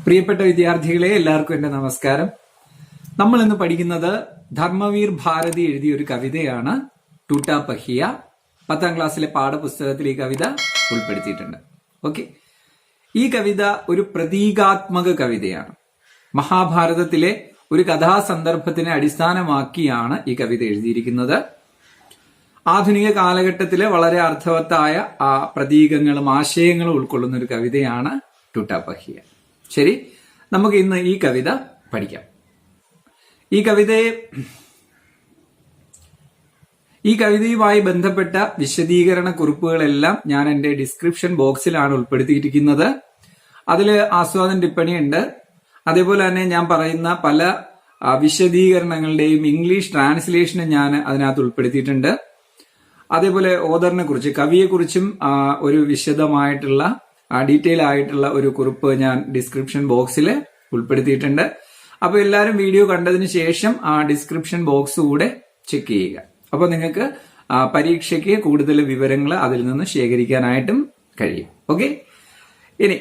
പ്രിയപ്പെട്ട വിദ്യാർത്ഥികളെ, എല്ലാവർക്കും എന്റെ നമസ്കാരം. നമ്മൾ ഇന്ന് പഠിക്കുന്നത് ധർമ്മവീർ ഭാരതി എഴുതിയ ഒരു കവിതയാണ് ടൂട്ടാ പഹിയ. 10ാം ക്ലാസ്സിലെ പാഠപുസ്തകത്തിൽ ഈ കവിത ഉൾപ്പെടുത്തിയിട്ടുണ്ട്. ഓക്കെ, ഈ കവിത ഒരു പ്രതീകാത്മക കവിതയാണ്. മഹാഭാരതത്തിലെ ഒരു കഥാസന്ദർഭത്തിനെ അടിസ്ഥാനമാക്കിയാണ് ഈ കവിത എഴുതിയിരിക്കുന്നത്. ആധുനിക കാലഘട്ടത്തിലെ വളരെ അർത്ഥവത്തായ പ്രതീകങ്ങളും ആശയങ്ങളും ഉൾക്കൊള്ളുന്ന ഒരു കവിതയാണ് ടൂട്ടാ പഹിയ. ശരി, നമുക്ക് ഇന്ന് ഈ കവിത പഠിക്കാം. ഈ കവിതയുമായി ബന്ധപ്പെട്ട വിശദീകരണ കുറിപ്പുകളെല്ലാം ഞാൻ എന്റെ ഡിസ്ക്രിപ്ഷൻ ബോക്സിലാണ് ഉൾപ്പെടുത്തിയിരിക്കുന്നത്. അതിൽ ആസ്വാദന ടിപ്പണിയുണ്ട്. അതേപോലെ തന്നെ ഞാൻ പറയുന്ന പല വിശദീകരണങ്ങളുടെയും ഇംഗ്ലീഷ് ട്രാൻസ്ലേഷനും ഞാൻ അതിനകത്ത് ഉൾപ്പെടുത്തിയിട്ടുണ്ട്. അതേപോലെ ഓദറിനെ കുറിച്ച്, കവിയെക്കുറിച്ചും ഒരു വിശദമായിട്ടുള്ള ഡീറ്റെയിൽ ആയിട്ടുള്ള ഒരു കുറിപ്പ് ഞാൻ ഡിസ്ക്രിപ്ഷൻ ബോക്സിൽ ഉൾപ്പെടുത്തിയിട്ടുണ്ട്. അപ്പൊ എല്ലാവരും വീഡിയോ കണ്ടതിന് ശേഷം ആ ഡിസ്ക്രിപ്ഷൻ ബോക്സ് കൂടെ ചെക്ക് ചെയ്യുക. അപ്പൊ നിങ്ങൾക്ക് പരീക്ഷയ്ക്ക് കൂടുതൽ വിവരങ്ങൾ അതിൽ നിന്ന് ശേഖരിക്കാനായിട്ടും കഴിയും. ഓക്കെ, ഇനി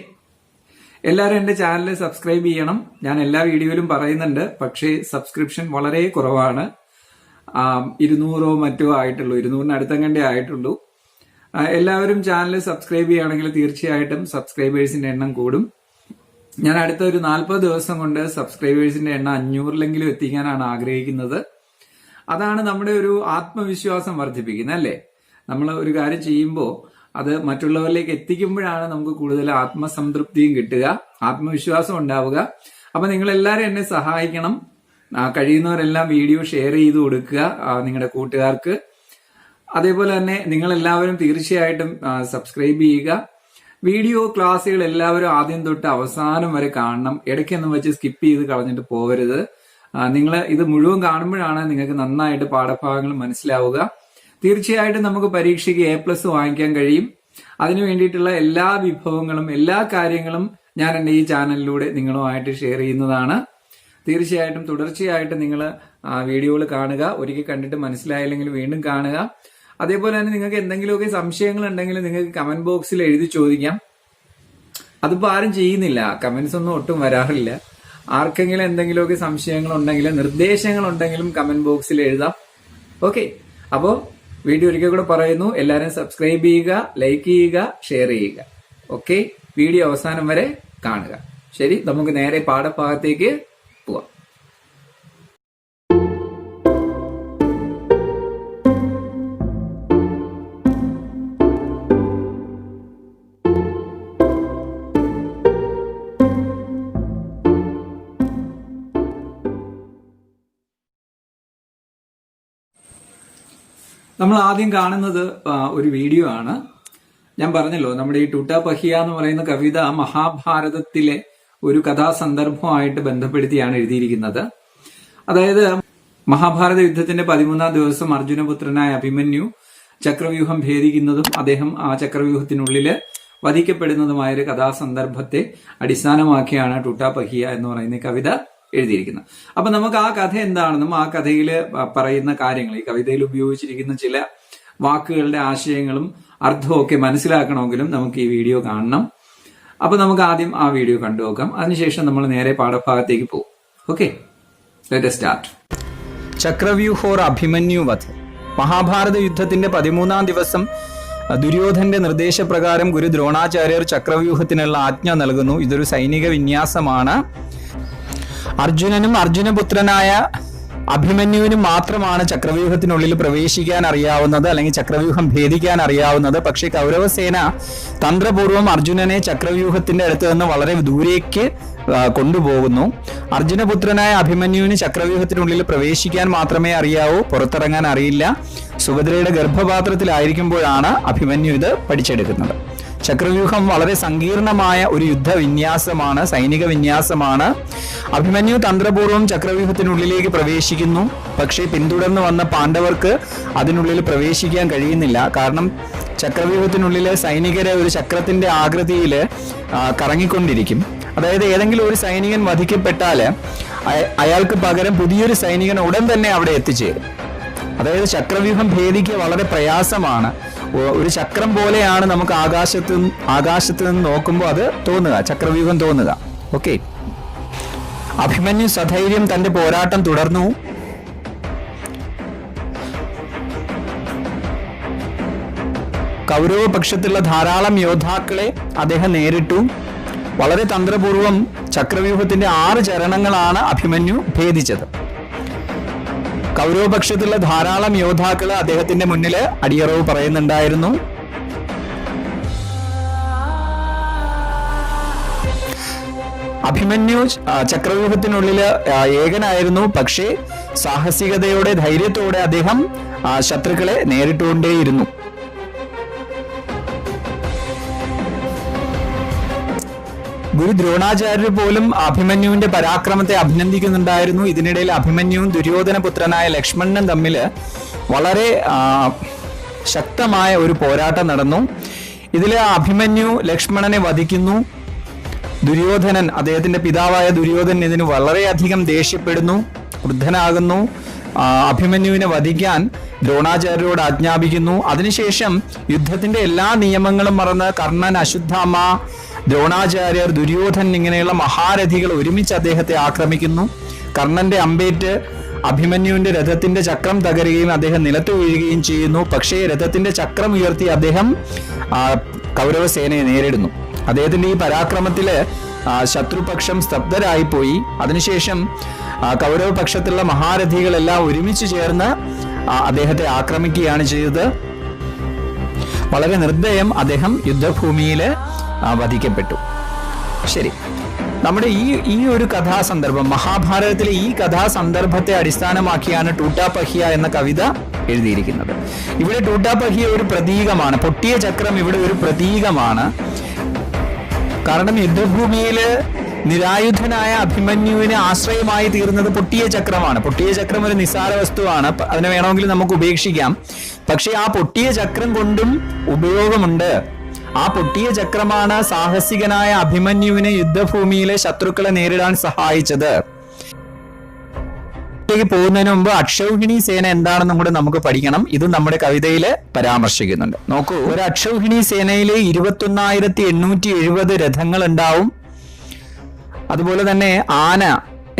എല്ലാവരും എന്റെ ചാനൽ സബ്സ്ക്രൈബ് ചെയ്യണം. ഞാൻ എല്ലാ വീഡിയോയിലും പറയുന്നുണ്ട്, പക്ഷേ സബ്സ്ക്രിപ്ഷൻ വളരെ കുറവാണ്. 200 മറ്റോ ആയിട്ടുള്ളൂ, 200-ന് അടുത്തങ്ങണ്ടേ ആയിട്ടുള്ളൂ. എല്ലാവരും ചാനൽ സബ്സ്ക്രൈബ് ചെയ്യുകയാണെങ്കിൽ തീർച്ചയായിട്ടും സബ്സ്ക്രൈബേഴ്സിന്റെ എണ്ണം കൂടും. ഞാൻ അടുത്ത ഒരു 40 ദിവസം കൊണ്ട് സബ്സ്ക്രൈബേഴ്സിന്റെ എണ്ണം 500-ലെങ്കിലും എത്തിക്കാനാണ് ആഗ്രഹിക്കുന്നത്. അതാണ് നമ്മുടെ ഒരു ആത്മവിശ്വാസം വർദ്ധിപ്പിക്കുന്നത്, അല്ലേ? നമ്മൾ ഒരു കാര്യം ചെയ്യുമ്പോൾ അത് മറ്റുള്ളവരിലേക്ക് എത്തിക്കുമ്പോഴാണ് നമുക്ക് കൂടുതൽ ആത്മസംതൃപ്തിയും കിട്ടുക, ആത്മവിശ്വാസം ഉണ്ടാവുക. അപ്പൊ നിങ്ങൾ എല്ലാവരും എന്നെ സഹായിക്കണം. കഴിയുന്നവരെല്ലാം വീഡിയോ ഷെയർ ചെയ്ത് കൊടുക്കുക നിങ്ങളുടെ കൂട്ടുകാർക്ക്. അതേപോലെ തന്നെ നിങ്ങൾ എല്ലാവരും തീർച്ചയായിട്ടും സബ്സ്ക്രൈബ് ചെയ്യുക. വീഡിയോ ക്ലാസ്സുകൾ എല്ലാവരും ആദ്യം തൊട്ട് അവസാനം വരെ കാണണം. ഇടയ്ക്കൊന്നും വെച്ച് സ്കിപ്പ് ചെയ്ത് കളഞ്ഞിട്ട് പോകരുത്. നിങ്ങൾ ഇത് മുഴുവൻ കാണുമ്പോഴാണ് നിങ്ങൾക്ക് നന്നായിട്ട് പാഠഭാഗങ്ങൾ മനസ്സിലാവുക. തീർച്ചയായിട്ടും നമുക്ക് പരീക്ഷയ്ക്ക് A+ വാങ്ങിക്കാൻ കഴിയും. അതിനു വേണ്ടിയിട്ടുള്ള എല്ലാ വിഭവങ്ങളും എല്ലാ കാര്യങ്ങളും ഞാൻ എൻ്റെ ഈ ചാനലിലൂടെ നിങ്ങളുമായിട്ട് ഷെയർ ചെയ്യുന്നതാണ്. തീർച്ചയായിട്ടും തുടർച്ചയായിട്ട് നിങ്ങൾ വീഡിയോകൾ കാണുക. ഒരിക്കൽ കണ്ടിട്ട് മനസ്സിലായില്ലെങ്കിൽ വീണ്ടും കാണുക. അതേപോലെ തന്നെ നിങ്ങൾക്ക് എന്തെങ്കിലുമൊക്കെ സംശയങ്ങൾ ഉണ്ടെങ്കിൽ നിങ്ങൾക്ക് കമന്റ് ബോക്സിൽ എഴുതി ചോദിക്കാം. അതിപ്പോൾ ആരും ചെയ്യുന്നില്ല, കമന്റ്സ് ഒന്നും ഒട്ടും വരാറില്ല. ആർക്കെങ്കിലും എന്തെങ്കിലുമൊക്കെ സംശയങ്ങൾ ഉണ്ടെങ്കിലും നിർദ്ദേശങ്ങൾ ഉണ്ടെങ്കിലും കമന്റ് ബോക്സിൽ എഴുതാം. ഓക്കെ, അപ്പോൾ വീഡിയോ ഒരിക്കൽ കൂടെ പറയുന്നു, എല്ലാവരും സബ്സ്ക്രൈബ് ചെയ്യുക, ലൈക്ക് ചെയ്യുക, ഷെയർ ചെയ്യുക. ഓക്കെ, വീഡിയോ അവസാനം വരെ കാണുക. ശരി, നമുക്ക് നേരെ പാഠഭാഗത്തേക്ക് പോവാം. നമ്മൾ ആദ്യം കാണുന്നത് ഒരു വീഡിയോ ആണ്. ഞാൻ പറഞ്ഞല്ലോ, നമ്മുടെ ഈ ടൂട്ടാ പഹിയ എന്ന് പറയുന്ന കവിത മഹാഭാരതത്തിലെ ഒരു കഥാസന്ദർഭമായിട്ട് ബന്ധപ്പെടുത്തിയാണ് എഴുതിയിരിക്കുന്നത്. അതായത് മഹാഭാരത യുദ്ധത്തിന്റെ 13ാം ദിവസം അർജുനപുത്രനായ അഭിമന്യു ചക്രവ്യൂഹം ഭേദിക്കുന്നതും അദ്ദേഹം ആ ചക്രവ്യൂഹത്തിനുള്ളില് വധിക്കപ്പെടുന്നതുമായ ഒരു കഥാസന്ദർഭത്തെ അടിസ്ഥാനമാക്കിയാണ് ടൂട്ടാ പഹിയ എന്ന് പറയുന്ന കവിത എഴുതിയിരിക്കുന്നത്. അപ്പൊ നമുക്ക് ആ കഥ എന്താണെന്നും ആ കഥയിൽ പറയുന്ന കാര്യങ്ങൾ, ഈ കവിതയിൽ ഉപയോഗിച്ചിരിക്കുന്ന ചില വാക്കുകളുടെ ആശയങ്ങളും അർത്ഥവും ഒക്കെ മനസ്സിലാക്കണമെങ്കിലും നമുക്ക് ഈ വീഡിയോ കാണണം. അപ്പൊ നമുക്ക് ആദ്യം ആ വീഡിയോ കണ്ടു നോക്കാം. അതിനുശേഷം നമ്മൾ നേരെ പാഠഭാഗത്തേക്ക് പോകും. Okay, let us start. ചക്രവ്യൂഹോർ അഭിമന്യുവധ്. മഹാഭാരത യുദ്ധത്തിന്റെ 13ാം ദിവസം ദുര്യോധന്റെ നിർദ്ദേശപ്രകാരം ഗുരു ദ്രോണാചാര്യർ ചക്രവ്യൂഹത്തിനുള്ള ആജ്ഞ നൽകുന്നു. ഇതൊരു സൈനിക വിന്യാസമാണ്. അർജുനനും അർജുനപുത്രനായ അഭിമന്യുവിനും മാത്രമാണ് ചക്രവ്യൂഹത്തിനുള്ളിൽ പ്രവേശിക്കാൻ അറിയാവുന്നത്, അല്ലെങ്കിൽ ചക്രവ്യൂഹം ഭേദിക്കാൻ അറിയാവുന്നത്. പക്ഷേ കൗരവസേന തന്ത്രപൂർവ്വം അർജുനനെ ചക്രവ്യൂഹത്തിന്റെ അടുത്ത് നിന്ന് വളരെ ദൂരേക്ക് കൊണ്ടുപോകുന്നു. അർജുനപുത്രനായ അഭിമന്യുവിന് ചക്രവ്യൂഹത്തിനുള്ളിൽ പ്രവേശിക്കാൻ മാത്രമേ അറിയാവൂ, പുറത്തിറങ്ങാൻ അറിയില്ല. സുഭദ്രയുടെ ഗർഭപാത്രത്തിലായിരിക്കുമ്പോഴാണ് അഭിമന്യു ഇത് പഠിച്ചെടുക്കുന്നത്. ചക്രവ്യൂഹം വളരെ സങ്കീർണമായ ഒരു യുദ്ധവിന്യാസമാണ്, സൈനിക വിന്യാസമാണ്. അഭിമന്യു തന്ത്രപൂർവ്വം ചക്രവ്യൂഹത്തിനുള്ളിലേക്ക് പ്രവേശിക്കുന്നു. പക്ഷേ പിന്തുടർന്ന് വന്ന പാണ്ഡവർക്ക് അതിനുള്ളിൽ പ്രവേശിക്കാൻ കഴിയുന്നില്ല. കാരണം ചക്രവ്യൂഹത്തിനുള്ളിലെ സൈനികരെ ഒരു ചക്രത്തിന്റെ ആകൃതിയിൽ കറങ്ങിക്കൊണ്ടിരിക്കും. അതായത് ഏതെങ്കിലും ഒരു സൈനികൻ വധിക്കപ്പെട്ടാൽ അയാൾക്ക് പകരം പുതിയൊരു സൈനികൻ ഉടൻ തന്നെ അവിടെ എത്തിച്ചേരും. അതായത് ചക്രവ്യൂഹം ഭേദിക്കുക വളരെ പ്രയാസമാണ്. ഒരു ചക്രം പോലെയാണ് നമുക്ക് ആകാശത്ത് നിന്ന് നോക്കുമ്പോൾ അത് തോന്നുക, ചക്രവ്യൂഹം തോന്നുക. ഓക്കെ, അഭിമന്യു സധൈര്യം തന്റെ പോരാട്ടം തുടർന്നു. കൗരവപക്ഷത്തുള്ള ധാരാളം യോദ്ധാക്കളെ അദ്ദേഹം നേരിട്ടു. വളരെ തന്ത്രപൂർവം ചക്രവ്യൂഹത്തിന്റെ 6 ചരണങ്ങളാണ് അഭിമന്യു ഭേദിച്ചത്. കൗരവപക്ഷത്തുള്ള ധാരാളം യോദ്ധാക്കൾ അദ്ദേഹത്തിന്റെ മുന്നിൽ അടിയറവ് പറയുന്നുണ്ടായിരുന്നു. അഭിമന്യു ചക്രവ്യൂഹത്തിനുള്ളിൽ ഏകനായിരുന്നു. പക്ഷേ സാഹസികതയോടെ ധൈര്യത്തോടെ അദ്ദേഹം ശത്രുക്കളെ നേരിട്ടുകൊണ്ടേയിരുന്നു. ഗുരു ദ്രോണാചാര്യർ പോലും അഭിമന്യുവിന്റെ പരാക്രമത്തെ അഭിനന്ദിക്കുന്നുണ്ടായിരുന്നു. ഇതിനിടയിൽ അഭിമന്യുവും ദുര്യോധന പുത്രനായ ലക്ഷ്മണനും തമ്മിൽ വളരെ ശക്തമായ ഒരു പോരാട്ടം നടന്നു. ഇതിൽ അഭിമന്യു ലക്ഷ്മണനെ വധിക്കുന്നു. ദുര്യോധനൻ, അദ്ദേഹത്തിന്റെ പിതാവായ ദുര്യോധനൻ ഇതിന് വളരെയധികം ദേഷ്യപ്പെടുന്നു, ക്രുദ്ധനാകുന്നു. അഭിമന്യുവിനെ വധിക്കാൻ ദ്രോണാചാര്യരോട് ആജ്ഞാപിക്കുന്നു. അതിനുശേഷം യുദ്ധത്തിന്റെ എല്ലാ നിയമങ്ങളും മറന്ന് കർണൻ, അശ്വത്ഥാമ, ദ്രോണാചാര്യർ, ദുര്യോധനൻ ഇങ്ങനെയുള്ള മഹാരഥികൾ ഒരുമിച്ച് അദ്ദേഹത്തെ ആക്രമിക്കുന്നു. കർണന്റെ അമ്പേറ്റ് അഭിമന്യുവിന്റെ രഥത്തിന്റെ ചക്രം തകരുകയും അദ്ദേഹം നിലത്ത് വീഴുകയും ചെയ്യുന്നു. പക്ഷേ രഥത്തിന്റെ ചക്രം ഉയർത്തി അദ്ദേഹം കൗരവസേനയെ നേരിടുന്നു. അദ്ദേഹത്തിന്റെ ഈ പരാക്രമത്തില് ശത്രുപക്ഷം സ്തബ്ധരായിപ്പോയി. അതിനുശേഷം കൗരവപക്ഷത്തുള്ള മഹാരഥികളെല്ലാം ഒരുമിച്ച് ചേർന്ന് അദ്ദേഹത്തെ ആക്രമിക്കുകയാണ് ചെയ്തത്. വളരെ നിർദ്ദയം അദ്ദേഹം യുദ്ധഭൂമിയിൽ വധിക്കപ്പെട്ടു. ശരി, നമ്മുടെ ഈ ഒരു കഥാസന്ദർഭം, മഹാഭാരതത്തിലെ ഈ കഥാസന്ദർഭത്തെ അടിസ്ഥാനമാക്കിയാണ് ടൂട്ടാപഹ്യ എന്ന കവിത എഴുതിയിരിക്കുന്നത്. ഇവിടെ ടൂട്ടാപഹ്യ ഒരു പ്രതീകമാണ്. പൊട്ടിയ ചക്രം ഇവിടെ ഒരു പ്രതീകമാണ്. കാരണം യുദ്ധഭൂമിയിൽ നിരായുധനായ അഭിമന്യുവിന് ആശ്രയമായി തീർന്നത് പൊട്ടിയ ചക്രമാണ്. പൊട്ടിയ ചക്രം ഒരു നിസ്സാര വസ്തുവാണ്, അതിനെ വേണമെങ്കിൽ നമുക്ക് ഉപേക്ഷിക്കാം. പക്ഷെ ആ പൊട്ടിയ ചക്രം കൊണ്ടും ഉപയോഗമുണ്ട്. ആ പൊട്ടിയ ചക്രമാണ് സാഹസികനായ അഭിമന്യുവിനെ യുദ്ധഭൂമിയിലെ ശത്രുക്കളെ നേരിടാൻ സഹായിച്ചത്. പോകുന്നതിന് മുമ്പ് അക്ഷൗഹിണി സേന എന്താണെന്നും കൂടെ നമുക്ക് പഠിക്കണം. ഇത് നമ്മുടെ കവിതയിൽ പരാമർശിക്കുന്നുണ്ട്. നോക്കൂ, ഒരു അക്ഷൗഹിണി സേനയിൽ 21,870 രഥങ്ങൾ ഉണ്ടാവും. അതുപോലെ തന്നെ ആന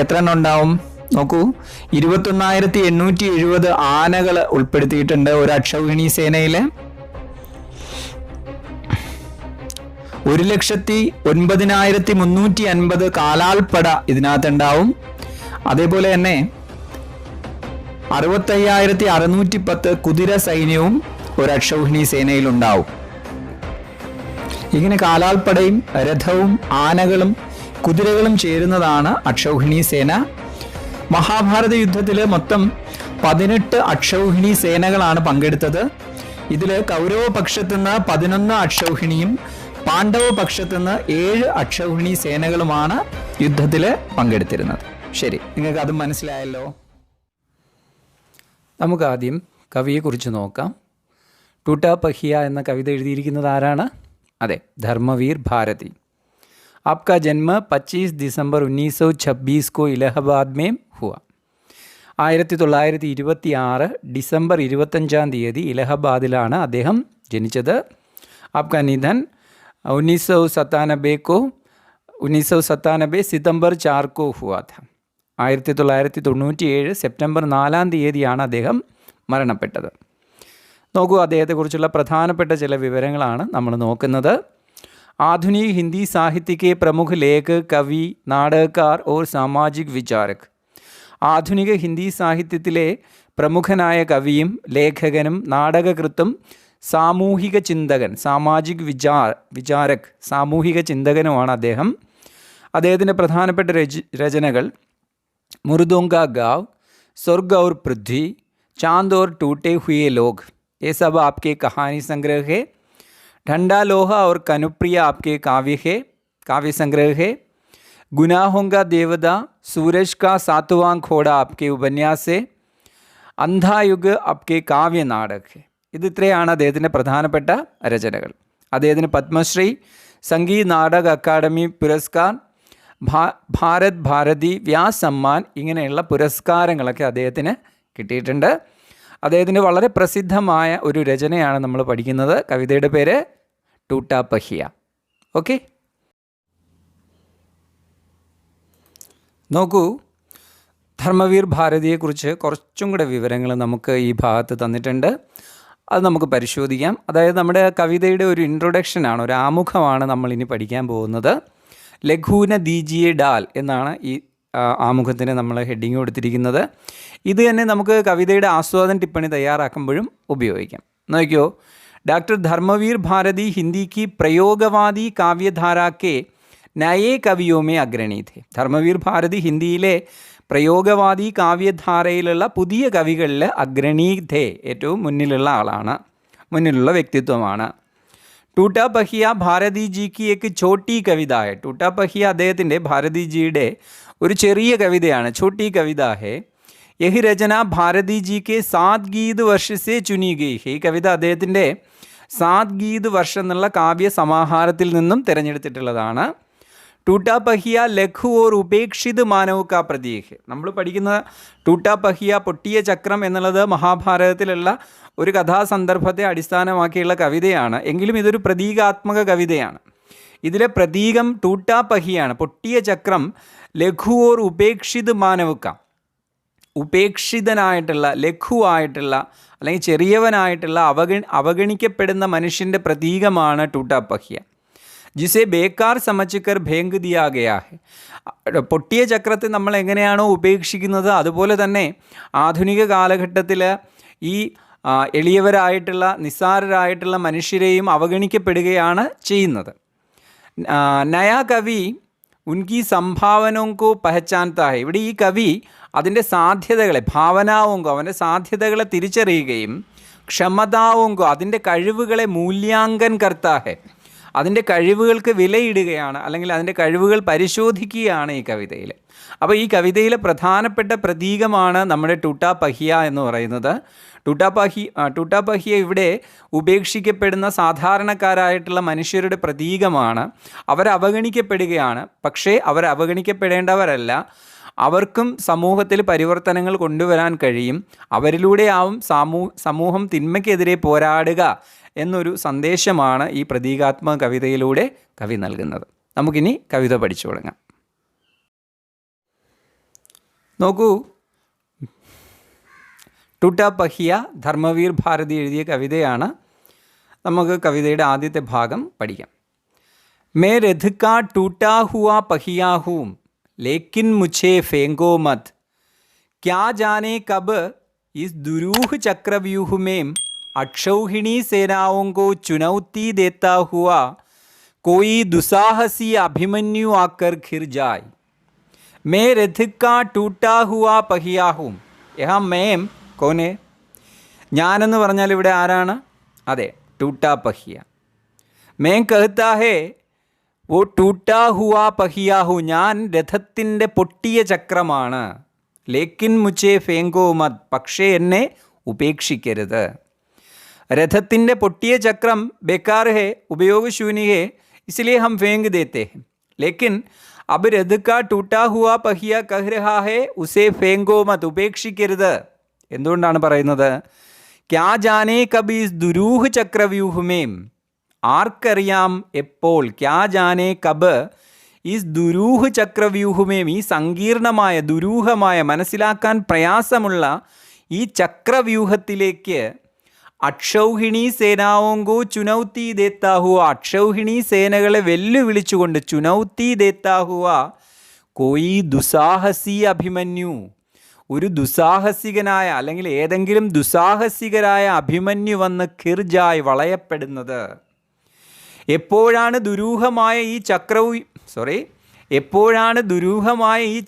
എത്ര എണ്ണം ഉണ്ടാവും? നോക്കൂ, 21,870 ആനകൾ ഉൾപ്പെടുത്തിയിട്ടുണ്ട് ഒരു അക്ഷൗഹിണി സേനയില്. 1,09,350 കാലാൾപ്പട ഇതിനകത്തുണ്ടാവും. അതേപോലെ തന്നെ 65,610 കുതിര സൈന്യവും ഒരു അക്ഷൗഹിണി സേനയിൽ ഉണ്ടാവും. ഇങ്ങനെ കാലാൾപ്പടയും രഥവും ആനകളും കുതിരകളും ചേരുന്നതാണ് അക്ഷൗഹിണി സേന. മഹാഭാരത യുദ്ധത്തിൽ മൊത്തം 18 അക്ഷൗഹിണി സേനകളാണ് പങ്കെടുത്തത്. ഇതിൽ കൗരവ പക്ഷത്തുനിന്ന് 11 അക്ഷൗഹിണിയും പാണ്ഡവ പക്ഷത്തുനിന്ന് 7 അക്ഷൗഹിണി സേനകളുമാണ് യുദ്ധത്തിൽ പങ്കെടുത്തിരുന്നത്. ശരി, നിങ്ങൾക്ക് അത് മനസ്സിലായല്ലോ. നമുക്ക് ആദ്യം കവിയെക്കുറിച്ച് നോക്കാം. ടൂട്ടാപഹ്യ എന്ന കവിത എഴുതിയിരിക്കുന്നത് ആരാണ്? അതെ, ധർമ്മവീർ ഭാരതി. आपका जन्म 25 दिसंबर 1926 को इलाहाबाद में हुआ. 1926 ഡിസംബർ 25-ാം തീയതി ഇലഹബാദിലാണ് അദ്ദേഹം ജനിച്ചത്. आपका निधन 1997 सितंबर 4 को हुआ था. 1997 സെപ്റ്റംബർ 4-ാം തീയതിയാണ് അദ്ദേഹം മരണപ്പെട്ടത്. നോക്കൂ, അദ്ദേഹത്തെക്കുറിച്ചുള്ള പ്രധാനപ്പെട്ട ചില വിവരങ്ങളാണ് നമ്മൾ നോക്കുന്നത്. आधुनिक हिंदी साहित्य के प्रमुख लेखक, कवि, नाटककार और सामाजिक विचारक. ആധുനിക ഹിന്ദി സാഹിത്യത്തിലെ പ്രമുഖനായ കവിയും ലേഖകനും നാടകകൃത്തും സാമൂഹിക ചിന്തകൻ, വിചാരക്, സാമൂഹിക ചിന്തകനുമാണ് അദ്ദേഹം. അദ്ദേഹത്തിൻ്റെ പ്രധാനപ്പെട്ട രചനകൾ मुर्दोंगा गाँव, स्वर्ग और पृथ्वी, चांद और टूटे हुए लोग, ये सब आपके कहानी संग्रह है. ठंडा लोहा और कनुप्रिया आपके काव्य संग्रह है. गुनाहों का देवता, सूरज का 7वां घोड़ा आपके उपन्यास है. അന്ധായുഗ് आपके കാവ്യ നാടക്. ഇത് ഇത്രയാണ് അദ്ദേഹത്തിൻ്റെ പ്രധാനപ്പെട്ട രചനകൾ. അദ്ദേഹത്തിന് പത്മശ്രീ, സംഗീത് നാടക അക്കാദമി പുരസ്കാർ, ഭാരത് ഭാരതി, വ്യാസ് സമ്മാൻ ഇങ്ങനെയുള്ള പുരസ്കാരങ്ങളൊക്കെ അദ്ദേഹത്തിന് കിട്ടിയിട്ടുണ്ട്. അദ്ദേഹത്തിൻ്റെ വളരെ പ്രസിദ്ധമായ ഒരു രചനയാണ് നമ്മൾ പഠിക്കുന്നത്. കവിതയുടെ പേര് ടൂട്ടാപഹ്യ. ഓക്കെ, നോക്കൂ, ധർമ്മവീർ ഭാരതിയെക്കുറിച്ച് കുറച്ചും കൂടെ വിവരങ്ങൾ നമുക്ക് ഈ ഭാഗത്ത് തന്നിട്ടുണ്ട്. അത് നമുക്ക് പരിശോധിക്കാം. അതായത് നമ്മുടെ കവിതയുടെ ഒരു ഇൻട്രൊഡക്ഷനാണ്, ഒരു ആമുഖമാണ് നമ്മൾ ഇനി പഠിക്കാൻ പോകുന്നത്. ലഘൂന ദീജിയെ ഡാൽ എന്നാണ് ഈ ആമുഖത്തിന് നമ്മൾ ഹെഡിങ് കൊടുത്തിരിക്കുന്നത്. ഇത് തന്നെ നമുക്ക് കവിതയുടെ ആസ്വാദന ടിപ്പണി തയ്യാറാക്കുമ്പോഴും ഉപയോഗിക്കാം. നോക്കിയോ, ഡോക്ടർ ധർമ്മവീർ ഭാരതി ഹിന്ദി की പ്രയോഗവാദി കാവ്യധാരാ के നയേ കവിയോ മേ അഗ്രണീ थे. ധർമ്മവീർ ഭാരതി ഹിന്ദിയിലെ പ്രയോഗവാദി കാവ്യധാരയിലുള്ള പുതിയ കവികളിൽ അഗ്രണീ थे, ഏറ്റവും മുന്നിലുള്ള ആളാണ്, മുന്നിലുള്ള വ്യക്തിത്വമാണ്. ടൂട്ടാ പഹിയ ഭാരതി ജിക്ക് ഏക്ക് ചോട്ടി കവിത ഹെ. ടൂട്ടാ പഹിയ അദ്ദേഹത്തിൻ്റെ ഭാരതിജിയുടെ ഒരു ചെറിയ കവിതയാണ്, ചോട്ടി കവിത ഹെ. യഹി രചന ഭാരതി ജിക്ക് സാത് ഗീത് വർഷസെ ചുനി ഗയി ഹെ. ഈ കവിത അദ്ദേഹത്തിൻ്റെ സാത് ഗീത് വർഷം എന്നുള്ള കാവ്യ സമാഹാരത്തിൽ നിന്നും തിരഞ്ഞെടുത്തിട്ടുള്ളതാണ്. ടൂട്ടാ പഹിയ ലഘു ഓർ ഉപേക്ഷിത് മാനവ് കാ പ്രതീക്. നമ്മൾ പഠിക്കുന്ന ടൂട്ടാ പഹിയ പൊട്ടിയ ചക്രം എന്നുള്ളത് മഹാഭാരതത്തിലുള്ള ഒരു കഥാസന്ദർഭത്തെ അടിസ്ഥാനമാക്കിയുള്ള കവിതയാണ്. എങ്കിലും ഇതൊരു പ്രതീകാത്മക കവിതയാണ്. ഇതിലെ പ്രതീകം ടൂട്ടാ പഹിയാണ്, പൊട്ടിയ ചക്രം. ലഘു ഓർ ഉപേക്ഷിത് മാനവ് കാ, ഉപേക്ഷിതനായിട്ടുള്ള, ലഘുവായിട്ടുള്ള അല്ലെങ്കിൽ ചെറിയവനായിട്ടുള്ള അവഗണിക്കപ്പെടുന്ന മനുഷ്യൻ്റെ പ്രതീകമാണ് ടൂട്ടാ പഹിയ. ജിസെ ബേക്കാർ സമച്ചുക്കർ ഭേങ്ക് ദിയാ ഗയാ ഹെ. പൊട്ടിയ ചക്രത്തെ നമ്മൾ എങ്ങനെയാണോ ഉപേക്ഷിക്കുന്നത്, അതുപോലെ തന്നെ ആധുനിക കാലഘട്ടത്തിൽ ഈ എളിയവരായിട്ടുള്ള നിസ്സാരരായിട്ടുള്ള മനുഷ്യരെയും അവഗണിക്കപ്പെടുകയാണ് ചെയ്യുന്നത്. നയാ കവി ഉൻകി സംഭാവനോങ്കോ പഹച്ചാൻതാ ഹെ. ഇവിടെ ഈ കവി അതിൻ്റെ സാധ്യതകളെ, ഭാവനാവുങ്കോ അവൻ്റെ സാധ്യതകളെ തിരിച്ചറിയുകയും ക്ഷമതാവുങ്കോ അതിൻ്റെ കഴിവുകളെ മൂല്യാങ്കൻ കർത്താ ഹെ, അതിൻ്റെ കഴിവുകൾക്ക് വിലയിടുകയാണ്, അല്ലെങ്കിൽ അതിൻ്റെ കഴിവുകൾ പരിശോധിക്കുകയാണ് ഈ കവിതയിൽ. അപ്പോൾ ഈ കവിതയിലെ പ്രധാനപ്പെട്ട പ്രതീകമാണ് നമ്മുടെ ടൂട്ടാ പഹിയ എന്ന് പറയുന്നത്. ടൂട്ടാ പഹിയ ഇവിടെ ഉപേക്ഷിക്കപ്പെടുന്ന സാധാരണക്കാരായിട്ടുള്ള മനുഷ്യരുടെ പ്രതീകമാണ്. അവരവഗണിക്കപ്പെടുകയാണ്. പക്ഷേ അവരവഗണിക്കപ്പെടേണ്ടവരല്ല. അവർക്കും സമൂഹത്തിൽ പരിവർത്തനങ്ങൾ കൊണ്ടുവരാൻ കഴിയും. അവരിലൂടെയാവും സമൂഹം തിന്മയ്ക്കെതിരെ പോരാടുക എന്നൊരു സന്ദേശമാണ് ഈ പ്രതീകാത്മക കവിതയിലൂടെ കവി നൽകുന്നത്. നമുക്കിനി കവിത പഠിച്ചു തുടങ്ങാം. നോക്കൂ, ടൂട്ടാ പഹിയ ധർമ്മവീർ ഭാരതി എഴുതിയ കവിതയാണ്. നമുക്ക് കവിതയുടെ ആദ്യത്തെ ഭാഗം പഠിക്കാം. മേ രഥ് കാ ടൂട്ടാ ഹുവാ പഹിയാ ഹൂം ലേക്കിൻ മുझे फेंको मत. क्या जाने कब इस दुरूह चक्रव्यूह में अक्षौहिणी सेनाओं को चुनौती देता हुआ कोई दुसाहसी अभिमन्यु आकर घिर जाए. मैं रथ का टूटा हुआ पहिया हूँ. यहाँ मैं कौन है? ഞാനെന്ന് പറഞ്ഞാൽ ഇവിടെ ആരാണ്? അതെ, ടൂട്ടാ പഹിയ. मैं कहता है वो टूटा हुआ पहिया हूँ. ഞാൻ രഥത്തിൻ്റെ പൊട്ടിയ ചക്രമാണ്. ലേക്കിൻ മുझे फेंको मत. പക്ഷേ എന്നെ ഉപേക്ഷിക്കരുത്. രഥത്തിൻ്റെ പൊട്ടിയ ചക്രം ബേക്കാർ ഹെ, ഉപയോഗശൂന്യ ഹെ, इसलिए हम फेंक देते हैं. लेकिन अब रथ का टूटा हुआ पहिया कह रहा है उसे फेंको मत. ഉപേക്ഷിക്കരുത്. എന്തുകൊണ്ടാണ് പറയുന്നത്? ക്യാ ജാനേ കബ് ഇസ് ദുരൂഹ് ചക്രവ്യൂഹമേം. ആർക്കറിയാം എപ്പോൾ? ക്യാ ജാനേ കബ് ഇസ് ദുരൂഹ് ചക്രവ്യൂഹമേം. ഈ സങ്കീർണമായ, ദുരൂഹമായ, മനസ്സിലാക്കാൻ പ്രയാസമുള്ള ഈ ചക്രവ്യൂഹത്തിലേക്ക് അക്ഷൗഹിണി സേനാവോങ്കോ ചുനൗത്തി ദേത്താ ഹുവ. അക്ഷൗഹിണി സേനകളെ വെല്ലുവിളിച്ചുകൊണ്ട് ചുനൗത്തി ദേത്താ ഹുവ കോയി ദുസാഹസി അഭിമന്യു. ഒരു ദുസാഹസികനായ അല്ലെങ്കിൽ ഏതെങ്കിലും ദുസാഹസികരായ അഭിമന്യു വന്ന് ഖിർജായ്, വളയപ്പെടുന്നത്. എപ്പോഴാണ് ദുരൂഹമായ ഈ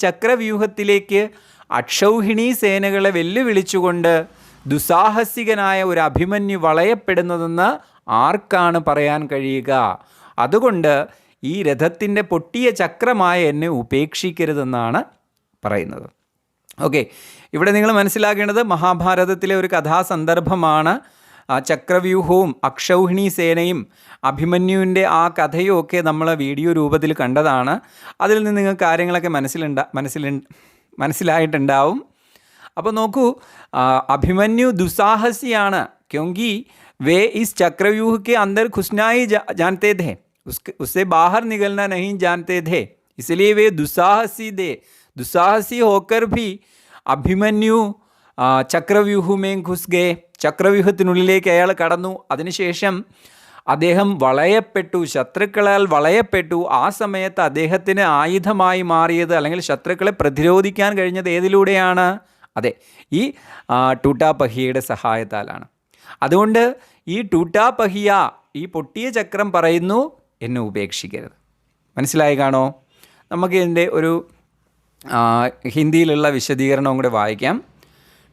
ചക്രവ്യൂഹത്തിലേക്ക് അക്ഷൗഹിണി സേനകളെ വെല്ലുവിളിച്ചുകൊണ്ട് ദുസാഹസികനായ ഒരു അഭിമന്യു വളയപ്പെടുന്നതെന്ന് ആർക്കാണ് പറയാൻ കഴിയുക? അതുകൊണ്ട് ഈ രഥത്തിൻ്റെ പൊട്ടിയ ചക്രമായ എന്നെ ഉപേക്ഷിക്കരുതെന്നാണ് പറയുന്നത്. ഓക്കെ, ഇവിടെ നിങ്ങൾ മനസ്സിലാക്കേണ്ടത് മഹാഭാരതത്തിലെ ഒരു കഥാസന്ദർഭമാണ്. ആ ചക്രവ്യൂഹവും അക്ഷൗഹിണി സേനയും അഭിമന്യുവിൻ്റെ ആ കഥയും ഒക്കെ നമ്മൾ വീഡിയോ രൂപത്തിൽ കണ്ടതാണ്. അതിൽ നിന്ന് നിങ്ങൾക്ക് കാര്യങ്ങളൊക്കെ മനസ്സിലായിട്ടുണ്ടാവും. അപ്പോൾ നോക്കൂ, അഭിമന്യു ദുസാഹസിയാണ്. ക്യോങ്കി വേ ഇസ് ചക്രവ്യൂഹ के अंदर घुसना ही जानते थे, उससे बाहर निकलना नहीं जानते थे, इसलिए वे दुसाहसी थे. ദുസ്സാഹസി ഹോക്കർ ഭി അഭിമന്യു ചക്രവ്യൂഹമേ ഘുസ്ഗേ, ചക്രവ്യൂഹത്തിനുള്ളിലേക്ക് അയാൾ കടന്നു. അതിനുശേഷം അദ്ദേഹം വളയപ്പെട്ടു, ശത്രുക്കളാൽ വളയപ്പെട്ടു. ആ സമയത്ത് അദ്ദേഹത്തിന് ആയുധമായി മാറിയത്, അല്ലെങ്കിൽ ശത്രുക്കളെ പ്രതിരോധിക്കാൻ കഴിഞ്ഞത് ഏതിലൂടെയാണ്? അതെ, ഈ ടൂട്ടാപഹിയയുടെ സഹായത്താലാണ്. അതുകൊണ്ട് ഈ ടൂട്ടാപഹിയ, ഈ പൊട്ടിയ ചക്രം പറയുന്നു, എന്നെ ഉപേക്ഷിക്കരുത്. മനസ്സിലായി കാണോ? നമുക്ക് ഇതിൻ്റെ ഒരു ഹിന്ദിയിലുള്ള വിശദീകരണവും കൂടെ വായിക്കാം.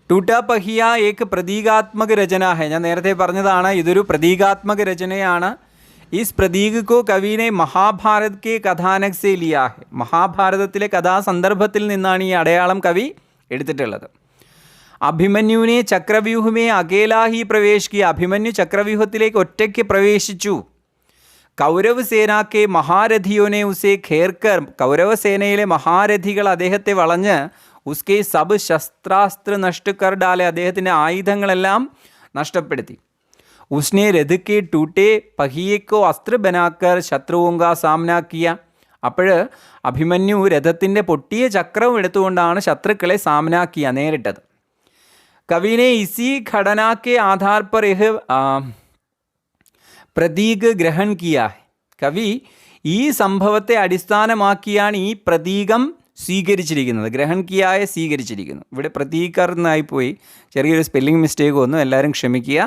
ടൂട്ടാപഹിയ ഏക് പ്രതീകാത്മക രചന ഹെ. ഞാൻ നേരത്തെ പറഞ്ഞതാണ്, ഇതൊരു പ്രതീകാത്മക രചനയാണ്. ഇസ് പ്രതീക് കോ കവിനെ മഹാഭാരത് കെ കഥാനക് സെ ലിയാ ഹെ. മഹാഭാരതത്തിലെ കഥാസന്ദർഭത്തിൽ നിന്നാണ് ഈ അടയാളം കവി എടുത്തിട്ടുള്ളത്. അഭിമന്യുവിനെ ചക്രവ്യൂഹമേ അകേലാഹി പ്രവേശ് കിയ. അഭിമന്യു ചക്രവ്യൂഹത്തിലേക്ക് ഒറ്റയ്ക്ക് പ്രവേശിച്ചു. കൗരവ് സേനാക്കെ മഹാരഥിയോനെ ഉസേ ഖേർക്കർ. കൗരവസേനയിലെ മഹാരഥികൾ അദ്ദേഹത്തെ വളഞ്ഞ് ഉസ്കെ സബ് ശസ്ത്രാസ്ത്ര നഷ്ട കർ ഡാലെ. അദ്ദേഹത്തിൻ്റെ ആയുധങ്ങളെല്ലാം നഷ്ടപ്പെടുത്തി. ഉസ്നെ രഥക്കെ ടൂട്ടെ പഹിയേക്കോ അസ്ത്ര ബനാക്കർ ശത്രുവുങ്ക സാമന കിയ. അപ്പോൾ അഭിമന്യു രഥത്തിൻ്റെ പൊട്ടിയ ചക്രം എടുത്തുകൊണ്ടാണ് ശത്രുക്കളെ സാമന കിയ, നേരിട്ടത്. കവിനെ ഇസി ഘടനാക്കെ ആധാർ പർ യഹ് പ്രതീക് ഗ്രഹൺ കിയ. കവി ഈ സംഭവത്തെ അടിസ്ഥാനമാക്കിയാണ് ഈ പ്രതീകം സ്വീകരിച്ചിരിക്കുന്നത്. ഗ്രഹൺ കിയായെ സ്വീകരിച്ചിരിക്കുന്നു. ഇവിടെ പ്രതീകർ എന്നായിപ്പോയി, ചെറിയൊരു സ്പെല്ലിംഗ് മിസ്റ്റേക്ക് വന്നു, എല്ലാവരും ക്ഷമിക്കുക.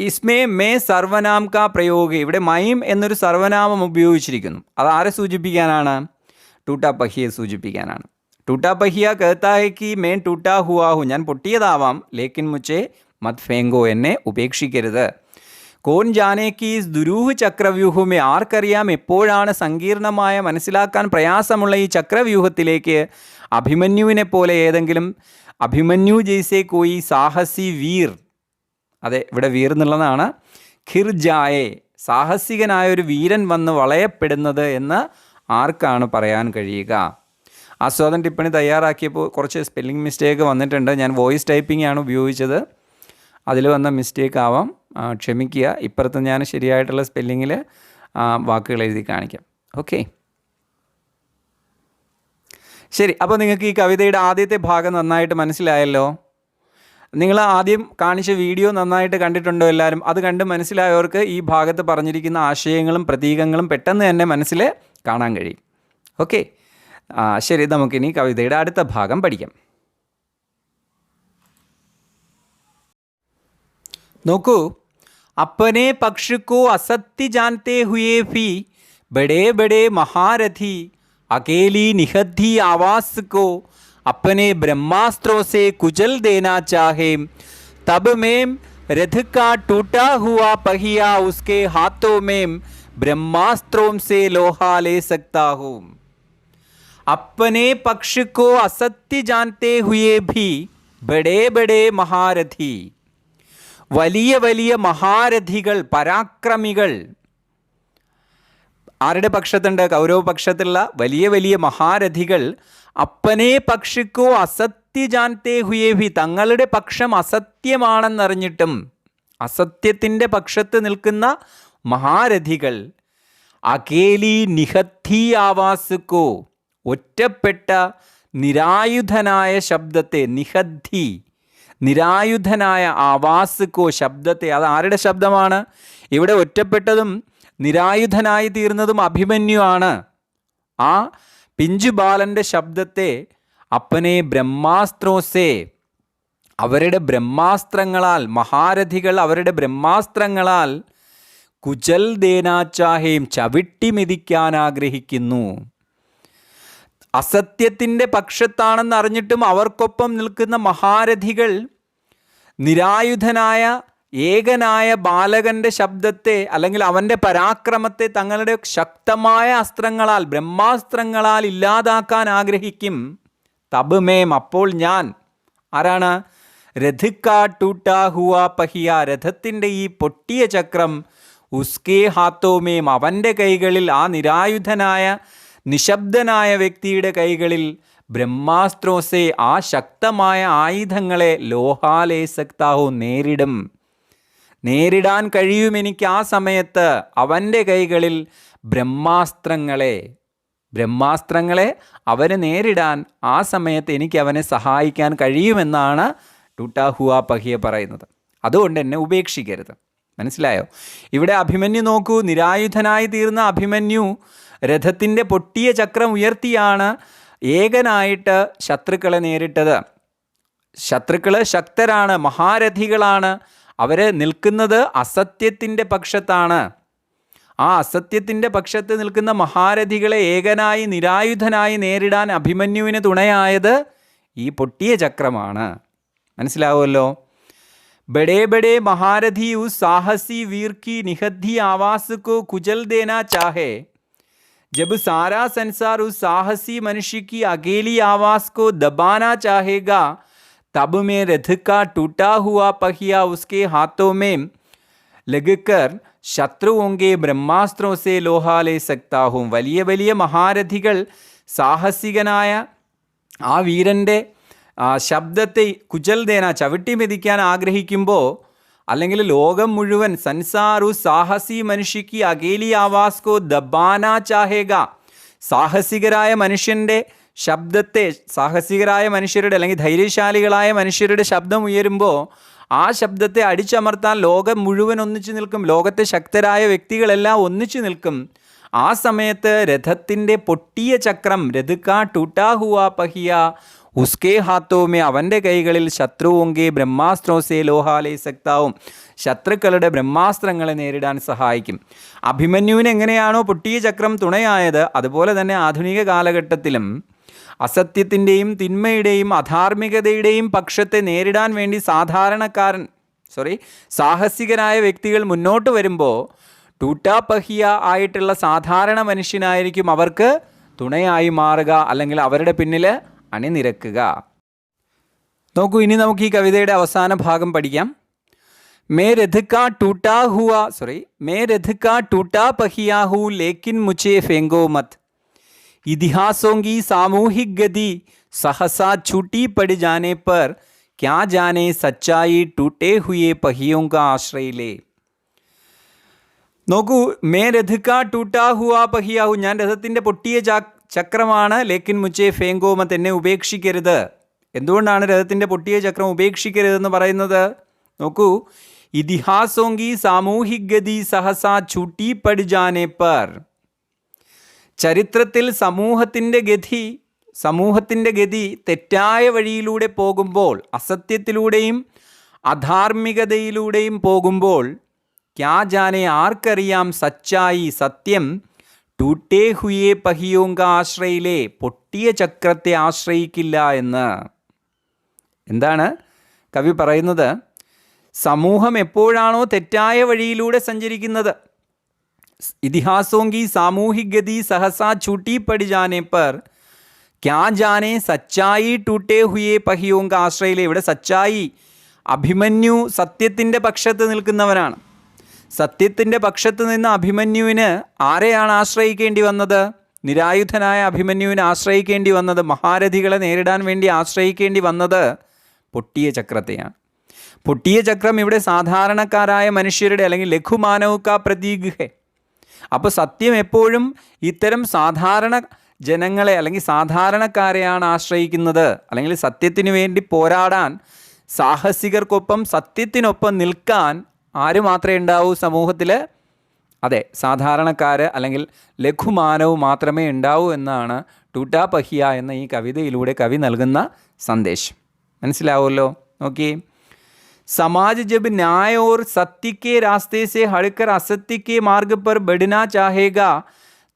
ഇസ്മേ മേ സർവനാം കാ പ്രയോഗ. ഇവിടെ മൈം എന്നൊരു സർവനാമം ഉപയോഗിച്ചിരിക്കുന്നു. അത് ആരെ സൂചിപ്പിക്കാനാണ്? ടൂട്ടാപഹിയെ സൂചിപ്പിക്കാനാണ്. ടൂട്ടാപഹിയ कहता है कि मैं टूटा हुआ हूँ. ഞാൻ പൊട്ടിയതാവാം, ലേക്കിൻ മുച്ചേ മത് ഫേങ്കോ, എന്നെ ഉപേക്ഷിക്കരുത്. കോൻ ജാനെ കി ഇസ് ദുരൂഹ് ചക്രവ്യൂഹമേ. ആർക്കറിയാം എപ്പോഴാണ് സങ്കീർണമായ, മനസ്സിലാക്കാൻ പ്രയാസമുള്ള ഈ ചക്രവ്യൂഹത്തിലേക്ക് അഭിമന്യുവിനെ പോലെ ഏതെങ്കിലും, അഭിമന്യു ജയ്സെ കോയി സാഹസി വീർ. അതെ, ഇവിടെ വീർ എന്നുള്ളതാണ്. ഖിർ ജായെ, സാഹസികനായൊരു വീരൻ വന്ന് വളയപ്പെടുന്നത് എന്ന് ആർക്കാണ് പറയാൻ കഴിയുക? ആസ്വാദൻ ടിപ്പണി തയ്യാറാക്കിയപ്പോൾ കുറച്ച് സ്പെല്ലിംഗ് മിസ്റ്റേക്ക് വന്നിട്ടുണ്ട്. ഞാൻ വോയിസ് ടൈപ്പിംഗ് ആണ് ഉപയോഗിച്ചത്, അതിൽ വന്ന മിസ്റ്റേക്ക് ആവാം, ക്ഷമിക്കുക. ഇപ്പുറത്ത് ഞാൻ ശരിയായിട്ടുള്ള സ്പെല്ലിങ്ങിൽ വാക്കുകൾ എഴുതി കാണിക്കാം. ഓക്കെ, ശരി. അപ്പോൾ നിങ്ങൾക്ക് ഈ കവിതയുടെ ആദ്യത്തെ ഭാഗം നന്നായിട്ട് മനസ്സിലായല്ലോ. നിങ്ങൾ ആദ്യം കാണിച്ച വീഡിയോ നന്നായിട്ട് കണ്ടിട്ടുണ്ടോ എല്ലാവരും? അത് കണ്ട് മനസ്സിലായവർക്ക് ഈ ഭാഗത്ത് പറഞ്ഞിരിക്കുന്ന ആശയങ്ങളും പ്രതീകങ്ങളും പെട്ടെന്ന് തന്നെ മനസ്സിൽ കാണാൻ കഴിയും. ഓക്കെ, ശരി. നമുക്കിനി കവിതയുടെ അടുത്ത ഭാഗം പഠിക്കാം. നോക്കൂ. अपने पक्ष को असत्य जानते हुए भी बड़े बड़े महारथी अकेली निहद्दी आवास को अपने ब्रह्मास्त्रों से कुचल देना चाहे, तब मैं रथ का टूटा हुआ पहिया उसके हाथों में ब्रह्मास्त्रों से लोहा ले सकता हूँ. अपने पक्ष को असत्य जानते हुए भी बड़े बड़े महारथी, വലിയ വലിയ മഹാരഥികൾ, പരാക്രമികൾ ആരുടെ പക്ഷത്തുണ്ട്? കൗരവ പക്ഷത്തുള്ള വലിയ വലിയ മഹാരഥികൾ. അപ്പനെ പക്ഷിക്കോ അസത്യ ജാൻതേ ഹുയേ ഭി, തങ്ങളുടെ പക്ഷം അസത്യമാണെന്നറിഞ്ഞിട്ടും അസത്യത്തിൻ്റെ പക്ഷത്ത് നിൽക്കുന്ന മഹാരഥികൾ. അകേലി നിഹത്തി ആവാസുക്കോ, ഒറ്റപ്പെട്ട നിരായുധനായ ശബ്ദത്തെ, നിഹദ്ധി നിരായുധനായ, ആവാസുക്കോ ശബ്ദത്തെ, അത് ആരുടെ ശബ്ദമാണ്? ഇവിടെ ഒറ്റപ്പെട്ടതും നിരായുധനായി തീർന്നതും അഭിമന്യു ആണ്. ആ പിഞ്ചുബാലൻ്റെ ശബ്ദത്തെ അപ്പനെ ബ്രഹ്മാസ്ത്രോസേ, അവരുടെ ബ്രഹ്മാസ്ത്രങ്ങളാൽ, മഹാരഥികൾ അവരുടെ ബ്രഹ്മാസ്ത്രങ്ങളാൽ കുചൽ ദേനാച്ചാഹേം, ചവിട്ടി മെതിക്കാൻ ആഗ്രഹിക്കുന്നു. അസത്യത്തിൻ്റെ പക്ഷത്താണെന്ന് അറിഞ്ഞിട്ടും അവർക്കൊപ്പം നിൽക്കുന്ന മഹാരഥികൾ നിരായുധനായ ഏകനായ ബാലകൻ്റെ ശബ്ദത്തെ, അല്ലെങ്കിൽ അവൻ്റെ പരാക്രമത്തെ തങ്ങളുടെ ശക്തമായ അസ്ത്രങ്ങളാൽ, ബ്രഹ്മാസ്ത്രങ്ങളാൽ ഇല്ലാതാക്കാൻ ആഗ്രഹിക്കും. തബ് മേം, അപ്പോൾ ഞാൻ, ആരാണ്? രഥിക്കാ ടൂട്ടാ ഹുവാ പഹിയ, രഥത്തിൻ്റെ ഈ പൊട്ടിയ ചക്രം, ഉസ്കേ ഹാത്തോമേം, അവൻ്റെ കൈകളിൽ, ആ നിരായുധനായ നിശബ്ദനായ വ്യക്തിയുടെ കൈകളിൽ, ബ്രഹ്മാസ്ത്രോസെ, ആ ശക്തമായ ആയുധങ്ങളെ, ലോഹാലേ സക്താഹോ, നേരിടാൻ കഴിയുമെനിക്ക് ആ സമയത്ത് അവൻ്റെ കൈകളിൽ ബ്രഹ്മാസ്ത്രങ്ങളെ. ബ്രഹ്മാസ്ത്രങ്ങളെ അവന് നേരിടാൻ ആ സമയത്ത് എനിക്ക് അവനെ സഹായിക്കാൻ കഴിയുമെന്നാണ് ടൂട്ടാ ഹുവാ പഹിയ പറയുന്നത്. അതുകൊണ്ട് എന്നെ ഉപേക്ഷിക്കരുത്. മനസ്സിലായോ? ഇവിടെ അഭിമന്യു നോക്കൂ, നിരായുധനായി തീർന്ന അഭിമന്യു രഥത്തിൻ്റെ പൊട്ടിയ ചക്രം ഉയർത്തിയാണ് ഏകനായിട്ട് ശത്രുക്കളെ നേരിട്ടത്. ശത്രുക്കൾ ശക്തരാണ്, മഹാരഥികളാണ്. അവർ നിൽക്കുന്നത് അസത്യത്തിൻ്റെ പക്ഷത്താണ്. ആ അസത്യത്തിൻ്റെ പക്ഷത്ത് നിൽക്കുന്ന മഹാരഥികളെ ഏകനായി നിരായുധനായി നേരിടാൻ അഭിമന്യുവിന് തുണയായത് ഈ പൊട്ടിയ ചക്രമാണ്. മനസ്സിലാവുമല്ലോ? ബഡേ ബഡേ महारथी उस साहसी वीर की निहद्दी आवास को कुचल देना चाहे, जब सारा संसार उस साहसी मनुष्य की अकेली आवाज़ को दबाना चाहेगा, तब मैं रथ का टूटा हुआ पहिया उसके हाथों में लगकर शत्रुओं के ब्रह्मास्त्रों से लोहा ले सकता हूँ. വലിയ വലിയ മഹാരഥികൾ സാഹസികനായ ആ വീരൻ്റെ ശബ്ദത്തെ കുചൽ ദേന ചവിട്ടി മെതിക്കാൻ ആഗ്രഹിക്കുമ്പോൾ, അല്ലെങ്കിൽ ലോകം മുഴുവൻ സൻസാറു സാഹസി മനുഷ്യക്ക് അകേലി ആവാസ് കോ ദബാന ചാഹേഗ, സാഹസികരായ മനുഷ്യൻ്റെ ശബ്ദത്തെ, സാഹസികരായ മനുഷ്യരുടെ അല്ലെങ്കിൽ ധൈര്യശാലികളായ മനുഷ്യരുടെ ശബ്ദം ഉയരുമ്പോൾ ആ ശബ്ദത്തെ അടിച്ചമർത്താൻ ലോകം മുഴുവൻ ഒന്നിച്ചു നിൽക്കും. ലോകത്തെ ശക്തരായ വ്യക്തികളെല്ലാം ഒന്നിച്ചു നിൽക്കും. ആ സമയത്ത് രഥത്തിൻ്റെ പൊട്ടിയ ചക്രം, രഥുക്കാ ടൂട്ടാ ഹുവാ പഹിയ ഉസ്കേ ഹാത്തോമേ, അവൻ്റെ കൈകളിൽ ശത്രുവൊങ്കെ ബ്രഹ്മാസ്ത്രോസേ ലോഹാലേ സക്താവും, ശത്രുക്കളുടെ ബ്രഹ്മാസ്ത്രങ്ങളെ നേരിടാൻ സഹായിക്കും. അഭിമന്യുവിന് എങ്ങനെയാണോ പൊട്ടിയ ചക്രം തുണയായത്, അതുപോലെ തന്നെ ആധുനിക കാലഘട്ടത്തിലും അസത്യത്തിൻ്റെയും തിന്മയുടെയും അധാർമികതയുടെയും പക്ഷത്തെ നേരിടാൻ വേണ്ടി സാഹസികരായ വ്യക്തികൾ മുന്നോട്ട് വരുമ്പോൾ ടൂട്ടാ പഹിയ ആയിട്ടുള്ള സാധാരണ മനുഷ്യനായിരിക്കും അവർക്ക് തുണയായി മാറുക, അല്ലെങ്കിൽ അവരുടെ പിന്നിൽ അണിനിരക്കുക. നോക്കൂ, ഇനി നമുക്ക് ഈ കവിതയുടെ അവസാന ഭാഗം പഠിക്കാം. മേ രഥ് കാ ടൂട്ടാ पहिया हूँ लेकिन मुझे फेंको मत, इतिहासों की सामूहिक गति सहसा छूटी पड़ जाने पर क्या जाने सच्चाई टूटे हुए पहियों का आश्रय ले. നോക്കൂ, മേ രഥ് കാ ടൂട്ടാ ഹുവാ പഹിയ ഹു, ഞാൻ രഥത്തിൻ്റെ പൊട്ടിയ ചക്രമാണ്. ലേക്കിൻ മുച്ചേ ഫേങ്കോ മത്ത്, എന്നെ ഉപേക്ഷിക്കരുത്. എന്തുകൊണ്ടാണ് രഥത്തിൻ്റെ പൊട്ടിയ ചക്രം ഉപേക്ഷിക്കരുതെന്ന് പറയുന്നത്? നോക്കൂ, ഇതിഹാസോങ്കി സാമൂഹിക് ഗതി സഹസാ ചൂട്ടി പട് ജാനെ പർ, ചരിത്രത്തിൽ സമൂഹത്തിൻ്റെ ഗതി തെറ്റായ വഴിയിലൂടെ പോകുമ്പോൾ, അസത്യത്തിലൂടെയും അധാർമികതയിലൂടെയും പോകുമ്പോൾ, ക്യാ ജാനെ, ആർക്കറിയാം, സച്ചായി, സത്യം, ടൂട്ടേ ഹുയേ പഹിയോങ്ക ആശ്രയിലെ, പൊട്ടിയ ചക്രത്തെ ആശ്രയിക്കില്ല എന്ന്. എന്താണ് കവി പറയുന്നത്? സമൂഹം എപ്പോഴാണോ തെറ്റായ വഴിയിലൂടെ സഞ്ചരിക്കുന്നത്, ഇതിഹാസോങ്കി സാമൂഹിക് ഗതി സഹസാ छूटी पड़ जाने पर क्या जाने സച്ചായി ടൂട്ടേ ഹുയേ പഹിയോങ്ക ആശ്രയിലെ. ഇവിടെ സച്ചായി, അഭിമന്യു സത്യത്തിൻ്റെ പക്ഷത്ത് നിൽക്കുന്നവനാണ്. സത്യത്തിൻ്റെ പക്ഷത്ത് നിന്ന് അഭിമന്യുവിന് ആരെയാണ് ആശ്രയിക്കേണ്ടി വന്നത്? നിരായുധനായ അഭിമന്യുവിനെ ആശ്രയിക്കേണ്ടി വന്നത്, മഹാരഥികളെ നേരിടാൻ വേണ്ടി ആശ്രയിക്കേണ്ടി വന്നത് പൊട്ടിയ ചക്രത്തെയാണ്. പൊട്ടിയ ചക്രം ഇവിടെ സാധാരണക്കാരായ മനുഷ്യരുടെ അല്ലെങ്കിൽ ലഘുമാനവുക പ്രതീക് ഹെ. അപ്പോൾ സത്യം എപ്പോഴും ഇത്തരം സാധാരണ ജനങ്ങളെ അല്ലെങ്കിൽ സാധാരണക്കാരെയാണ് ആശ്രയിക്കുന്നത്. അല്ലെങ്കിൽ സത്യത്തിന് വേണ്ടി പോരാടാൻ, സാഹസികർക്കൊപ്പം സത്യത്തിനൊപ്പം നിൽക്കാൻ ആര് മാത്രമേ ഉണ്ടാവൂ സമൂഹത്തിൽ? അതെ, സാധാരണക്കാർ അല്ലെങ്കിൽ ലഘുമാനവ് മാത്രമേ ഉണ്ടാവൂ എന്നാണ് ടൂട്ടാ പഹിയ എന്ന ഈ കവിതയിലൂടെ കവി നൽകുന്ന സന്ദേശം. മനസ്സിലാവുമല്ലോ? നോക്കിയേ, समाज जब न्याय और सत्य के रास्ते से हटकर असत्य के मार्ग पर बढ़ना चाहेगा,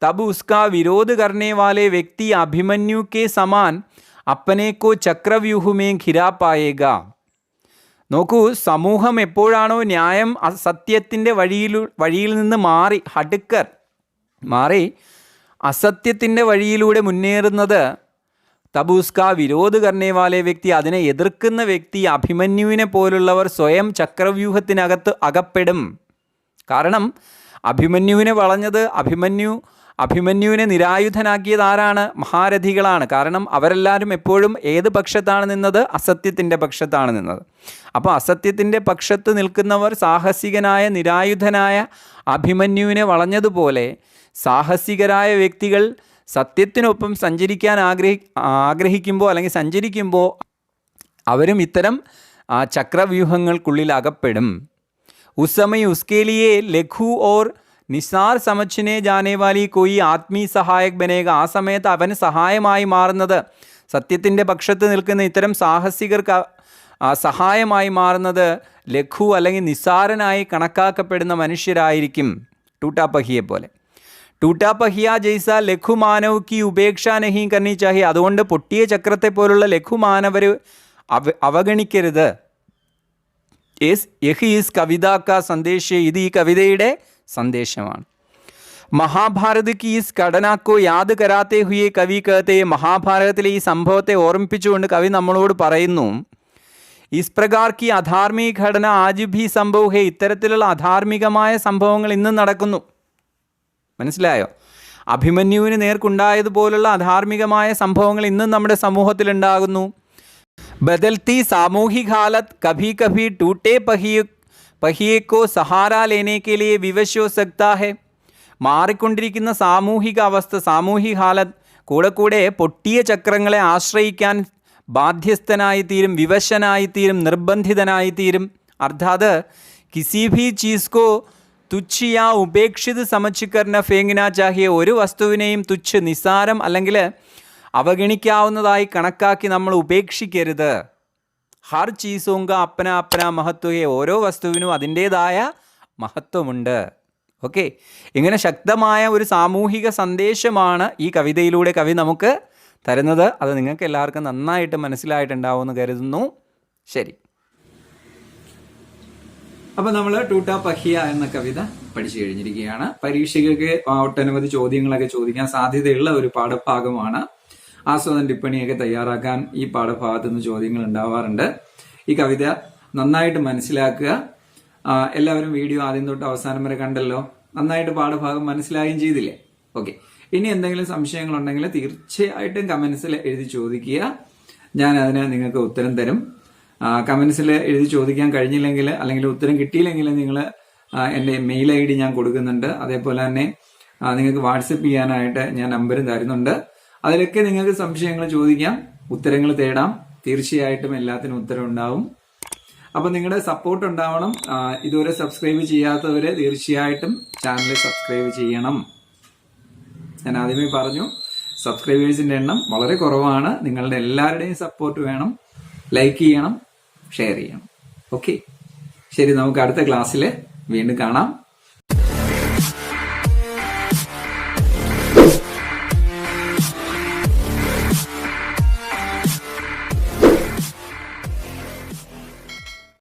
तब उसका विरोध करने वाले व्यक्ति अभिमन्यु के समान अपने को चक्रव्यूह में घिरा पाएगा. നോക്കൂ, സമൂഹം എപ്പോഴാണോ ന്യായം സത്യത്തിൻ്റെ വഴിയിൽ നിന്ന് മാറി അസത്യത്തിൻ്റെ വഴിയിലൂടെ മുന്നേറുന്നത്, തബൂസ്ക വിരോധ കർണേവാലെ വ്യക്തി, അതിനെ എതിർക്കുന്ന വ്യക്തി, അഭിമന്യുവിനെ പോലുള്ളവർ സ്വയം ചക്രവ്യൂഹത്തിനകത്ത് അകപ്പെടും. കാരണം അഭിമന്യുവിനെ വളഞ്ഞത്, അഭിമന്യുവിനെ നിരായുധനാക്കിയത് ആരാണ്? മഹാരഥികളാണ്. കാരണം അവരെല്ലാവരും എപ്പോഴും ഏത് പക്ഷത്താണ് നിന്നത്? അസത്യത്തിൻ്റെ പക്ഷത്താണ് നിന്നത്. അപ്പോൾ അസത്യത്തിൻ്റെ പക്ഷത്ത് നിൽക്കുന്നവർ സാഹസികനായ നിരായുധനായ അഭിമന്യുവിനെ വളഞ്ഞതുപോലെ സാഹസികരായ വ്യക്തികൾ സത്യത്തിനൊപ്പം സഞ്ചരിക്കാൻ ആഗ്രഹിക്കുമ്പോൾ അല്ലെങ്കിൽ സഞ്ചരിക്കുമ്പോൾ അവരും ഇത്തരം ചക്രവ്യൂഹങ്ങൾക്കുള്ളിൽ അകപ്പെടും. ഉസ് സമയം ഉസ്കെ ലിയേ ലഘു ഓർ നിസാർ സമച്ഛനെ ജാനെ വാലി കോയി ആത്മീ സഹായക് ബനേക. ആ സമയത്ത് അവന് സഹായമായി മാറുന്നത്, സത്യത്തിൻ്റെ പക്ഷത്ത് നിൽക്കുന്ന ഇത്തരം സാഹസികർക്ക് സഹായമായി മാറുന്നത് ലഘു അല്ലെങ്കിൽ നിസ്സാരനായി കണക്കാക്കപ്പെടുന്ന മനുഷ്യരായിരിക്കും. ടൂട്ടാ പഹിയെ പോലെ. ടൂട്ടാ പഹിയ ജൈസ ലഘുമാനവ് കി ഉപേക്ഷ നഹീ കർണി ചാഹി. അതുകൊണ്ട് പൊട്ടിയ ചക്രത്തെ പോലുള്ള ലഘുമാനവർ അവഗണിക്കരുത്. യഹി ഈസ് കവിത കാ സന്ദേശ്. ഇത് ഈ കവിതയുടെ സന്ദേശമാണ്. മഹാഭാരത് കി ഈസ് ഘടനാക്കോ യാദ് കരാത്തെ ഹുയെ കവി കഹത്തെ. മഹാഭാരതത്തിലെ ഈ സംഭവത്തെ ഓർമ്മിപ്പിച്ചുകൊണ്ട് കവി നമ്മളോട് പറയുന്നു, ഇസ് പ്രകാർ കി അധാർമിക ഘടന ആജ് ഭി സംഭവ് ഹേ. ഇത്തരത്തിലുള്ള അധാർമികമായ സംഭവങ്ങൾ ഇന്നും നടക്കുന്നു. മനസ്സിലായോ? അഭിമന്യുവിന് നേർക്കുണ്ടായതുപോലുള്ള അധാർമികമായ സംഭവങ്ങൾ ഇന്നും നമ്മുടെ സമൂഹത്തിലുണ്ടാകുന്നു. ബദൽത്തി സാമൂഹിക ഹാലത്ത് കഭി കഭി ടൂട്ടേ പഹിയേക്കോ സഹാര ലേനേക്കെ ലിയേ വിവശ് ഹോ സക്താ ഹെ. മാറിക്കൊണ്ടിരിക്കുന്ന സാമൂഹിക അവസ്ഥ, സാമൂഹിക ഹാലത്ത് കൂടെ കൂടെ പൊട്ടിയ ചക്രങ്ങളെ ആശ്രയിക്കാൻ ബാധ്യസ്ഥനായിത്തീരും, വിവശനായിത്തീരും, നിർബന്ധിതനായിത്തീരും. അർത്ഥാത് കിസി ഭി ചീസ് കോ തുച്ഛ് യാ ഉപേക്ഷിത് സമച്ച് കർന ഫേങ്ന ചാഹിയെ. ഒരു വസ്തുവിനെയും തുച്ഛ്, നിസ്സാരം അല്ലെങ്കിൽ അവഗണിക്കാവുന്നതായി കണക്കാക്കി നമ്മൾ ഉപേക്ഷിക്കരുത്. ഹർ ചീസോങ്ക അപ്പന അപ്പന മഹത്വയെ. ഓരോ വസ്തുവിനും അതിൻ്റേതായ മഹത്വമുണ്ട്. ഓക്കെ, ഇങ്ങനെ ശക്തമായ ഒരു സാമൂഹിക സന്ദേശമാണ് ഈ കവിതയിലൂടെ കവി നമുക്ക് തരുന്നത്. അത് നിങ്ങൾക്ക് എല്ലാവർക്കും നന്നായിട്ട് മനസ്സിലായിട്ടുണ്ടാവുമെന്ന് കരുതുന്നു. ശരി, അപ്പൊ നമ്മൾ ടൂട്ടാ പഹിയ എന്ന കവിത പഠിച്ചു കഴിഞ്ഞിരിക്കുകയാണ്. പരീക്ഷയ്ക്കൊക്കെ ഒട്ടനവധി ചോദ്യങ്ങളൊക്കെ ചോദിക്കാൻ സാധ്യതയുള്ള ഒരു പാഠഭാഗമാണ്. ആസ്വാദന ടിപ്പണിയൊക്കെ തയ്യാറാക്കാൻ ഈ പാഠഭാഗത്തു നിന്ന് ചോദ്യങ്ങൾ ഉണ്ടാവാറുണ്ട്. ഈ കവിത നന്നായിട്ട് മനസ്സിലാക്കുക. എല്ലാവരും വീഡിയോ ആദ്യം തൊട്ട് അവസാനം വരെ കണ്ടല്ലോ. നന്നായിട്ട് പാഠഭാഗം മനസ്സിലാകുകയും ചെയ്തില്ലേ? ഓക്കെ, ഇനി എന്തെങ്കിലും സംശയങ്ങളുണ്ടെങ്കിൽ തീർച്ചയായിട്ടും കമന്റ്സിൽ എഴുതി ചോദിക്കുക. ഞാൻ അതിന് നിങ്ങൾക്ക് ഉത്തരം തരും. കമന്റ്സിൽ എഴുതി ചോദിക്കാൻ കഴിഞ്ഞില്ലെങ്കിൽ അല്ലെങ്കിൽ ഉത്തരം കിട്ടിയില്ലെങ്കിൽ നിങ്ങൾ എൻ്റെ മെയിൽ ID ഞാൻ കൊടുക്കുന്നുണ്ട്. അതേപോലെ തന്നെ നിങ്ങൾക്ക് വാട്സപ്പ് ചെയ്യാനായിട്ട് ഞാൻ നമ്പരും തരുന്നുണ്ട്. അതിലൊക്കെ നിങ്ങൾക്ക് സംശയങ്ങൾ ചോദിക്കാം, ഉത്തരങ്ങൾ തേടാം. തീർച്ചയായിട്ടും എല്ലാത്തിനും ഉത്തരം ഉണ്ടാവും. അപ്പൊ നിങ്ങളുടെ സപ്പോർട്ട് ഉണ്ടാവണം. ഇതുവരെ സബ്സ്ക്രൈബ് ചെയ്യാത്തവര് തീർച്ചയായിട്ടും ചാനൽ സബ്സ്ക്രൈബ് ചെയ്യണം. ഞാൻ ആദ്യമേ പറഞ്ഞു, സബ്സ്ക്രൈബേഴ്സിന്റെ എണ്ണം വളരെ കുറവാണ്. നിങ്ങളുടെ എല്ലാവരുടെയും സപ്പോർട്ട് വേണം. ലൈക്ക് ചെയ്യണം, ഷെയർ ചെയ്യണം. ഓക്കെ, ശരി, നമുക്ക് അടുത്ത ക്ലാസ്സിൽ വീണ്ടും കാണാം.